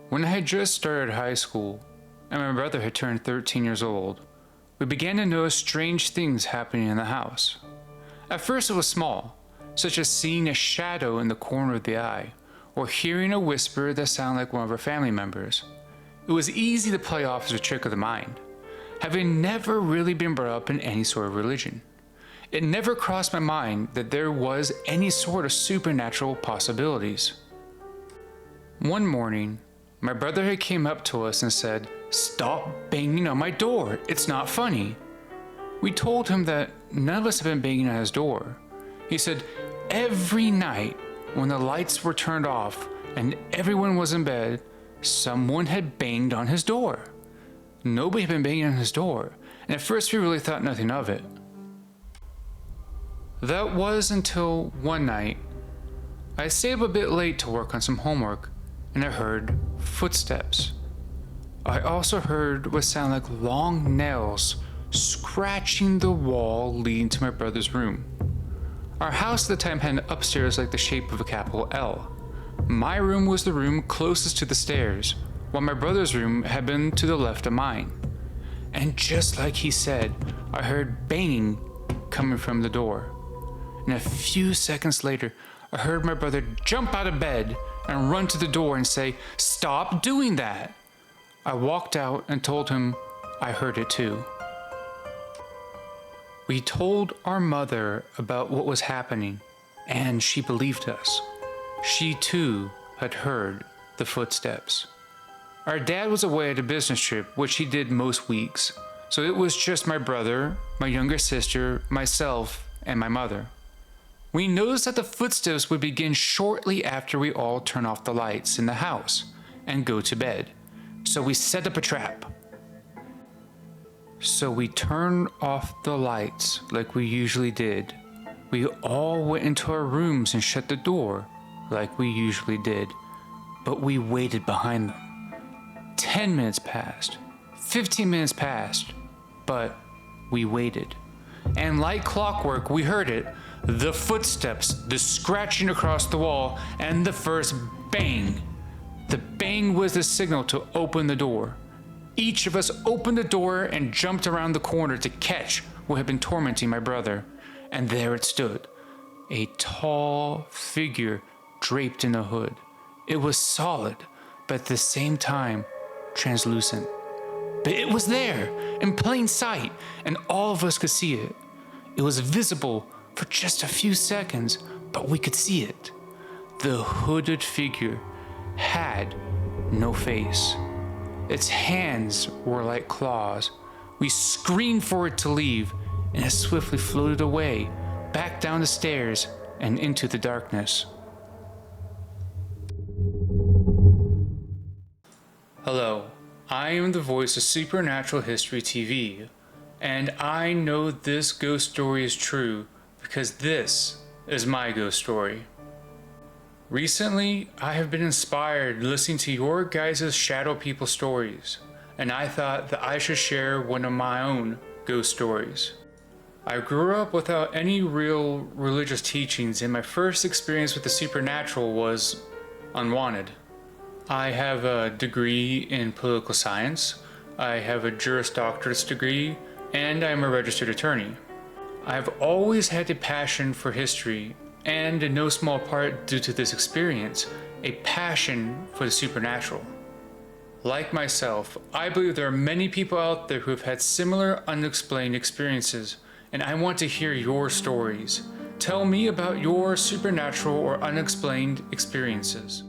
When I had just started high school, and my brother had turned 13 years old, we began to notice strange things happening in the house. At first it was small, such as seeing a shadow in the corner of the eye, or hearing a whisper that sounded like one of our family members. It was easy to play off as a trick of the mind, having never really been brought up in any sort of religion. It never crossed my mind that there was any sort of supernatural possibilities. One morning, my brother had came up to us and said, "Stop banging on my door, it's not funny." We told him that none of us had been banging on his door. He said, every night when the lights were turned off and everyone was in bed, someone had banged on his door. Nobody had been banging on his door, and at first we really thought nothing of it. That was until one night, I stayed up a bit late to work on some homework, and I heard footsteps. I also heard what sounded like long nails scratching the wall leading to my brother's room. Our house at the time had an upstairs like the shape of a capital L. My room was the room closest to the stairs, while my brother's room had been to the left of mine. And just like he said, I heard banging coming from the door. And a few seconds later, I heard my brother jump out of bed and run to the door and say, "Stop doing that." I walked out and told him I heard it too. We told our mother about what was happening, and she believed us. She too had heard the footsteps. Our dad was away at a business trip, which he did most weeks, so it was just my brother, my younger sister, myself, and my mother. We noticed that the footsteps would begin shortly after we all turn off the lights in the house and go to bed, so we set up a trap. So we turned off the lights like we usually did. We all went into our rooms and shut the door like we usually did, but we waited behind them. 10 minutes passed, 15 minutes passed, but we waited. And like clockwork, we heard it, the footsteps, the scratching across the wall, and the first bang. The bang was the signal to open the door. Each of us opened the door and jumped around the corner to catch what had been tormenting my brother. And there it stood, a tall figure draped in a hood. It was solid, but at the same time, translucent. But it was there, in plain sight, and all of us could see it. It was visible for just a few seconds, but we could see it. The hooded figure had no face. Its hands were like claws. We screamed for it to leave, and it swiftly floated away, back down the stairs and into the darkness. Hello, I am the voice of Supernatural History TV, and I know this ghost story is true because this is my ghost story. Recently, I have been inspired listening to your guys' shadow people stories, and I thought that I should share one of my own ghost stories. I grew up without any real religious teachings, and my first experience with the supernatural was unwanted. I have a degree in political science, I have a Juris Doctorate degree, and I am a registered attorney. I have always had a passion for history, and in no small part due to this experience, a passion for the supernatural. Like myself, I believe there are many people out there who have had similar unexplained experiences, and I want to hear your stories. Tell me about your supernatural or unexplained experiences.